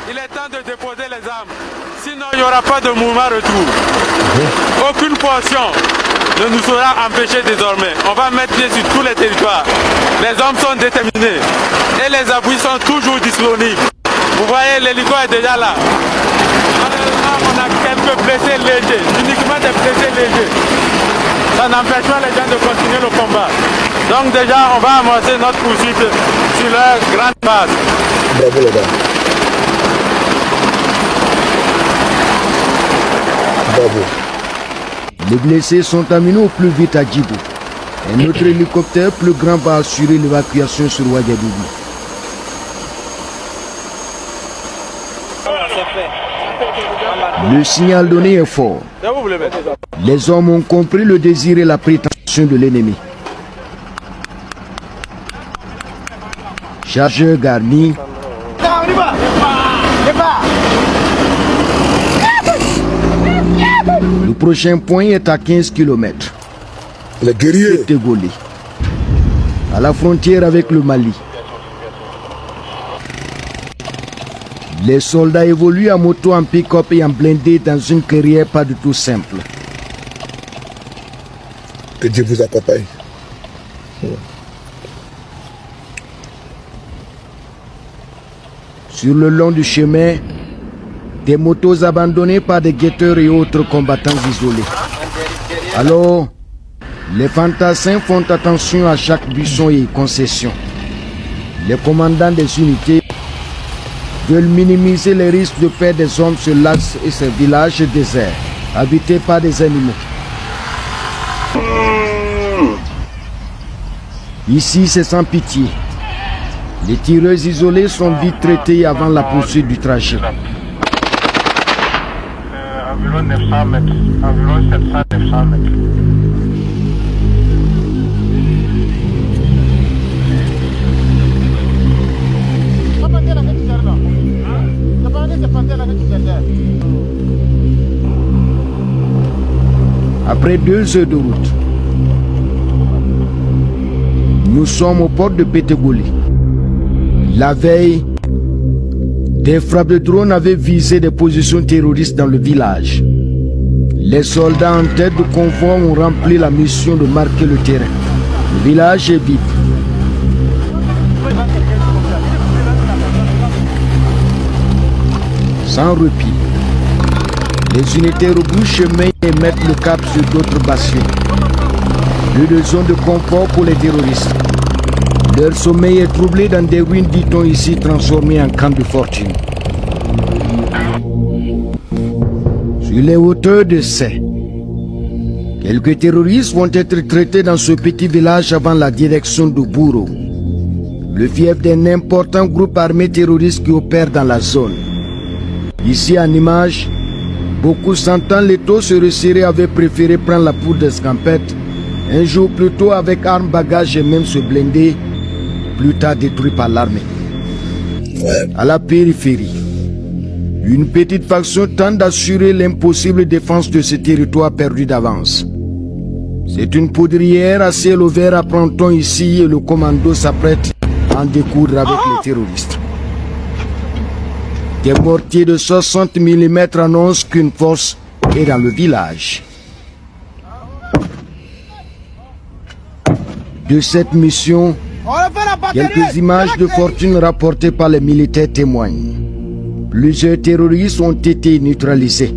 Il est temps de déposer les armes. Sinon, il n'y aura pas de mouvement retour. Aucune portion ne nous sera empêchée désormais. On va mettre pied sur tous les territoires. Les hommes sont déterminés et les appuis sont toujours disponibles. Vous voyez, l'hélico est déjà là. Malheureusement, on a quelques blessés légers, uniquement des blessés légers. Ça n'empêche pas les gens de continuer le combat. Donc déjà, on va amorcer notre poursuite sur leur grande base. Bravo les gars. Bravo. Les blessés sont amenés au plus vite à Djibou. Un autre hélicoptère plus grand va assurer l'évacuation sur Ouagadougou. Le signal donné est fort. Les hommes ont compris le désir et la prétention de l'ennemi. Chargeur garni. Le prochain point est à 15 km. Les guerriers. Tétégolé, à la frontière avec le Mali. Les soldats évoluent en moto, en pick-up et en blindé dans une carrière pas du tout simple. Que Dieu vous accompagne. Sur le long du chemin, des motos abandonnées par des guetteurs et autres combattants isolés. Alors, les fantassins font attention à chaque buisson et concession. Les commandants des unités veulent minimiser les risques de perdre des hommes sur l'axe et ces villages déserts, habités par des animaux. Ici, c'est sans pitié. Les tireurs isolés sont vite traités avant la poursuite du trajet. Environ 900 mètres, environ 700-900 mètres. Après 2 heures de route, nous sommes aux portes de Pétégolé. La veille, des frappes de drone avaient visé des positions terroristes dans le village. Les soldats en tête de convoi ont rempli la mission de marquer le terrain. Le village est vide. Sans répit, les unités rebroussent chemin et mettent le cap sur d'autres bastions. Plus de zones de confort pour les terroristes. Leur sommeil est troublé dans des ruines, dit-on ici, transformées en camp de fortune. Sur les hauteurs de Sé, quelques terroristes vont être traités dans ce petit village avant la direction de Bouro, le fief d'un important groupe armé terroriste qui opère dans la zone. Ici en image, beaucoup sentant l'étau se resserrer avaient préféré prendre la poudre d'escampette un jour plus tôt avec armes, bagages et même se blinder, plus tard détruit par l'armée. À la périphérie, une petite faction tente d'assurer l'impossible défense de ce territoire perdu d'avance. C'est une poudrière à ciel ouvert, apprend-on ici, et le commando s'apprête à en découdre avec les terroristes. Des mortiers de 60 mm annoncent qu'une force est dans le village. De cette mission, quelques images de fortune rapportées par les militaires témoignent. Plusieurs terroristes ont été neutralisés.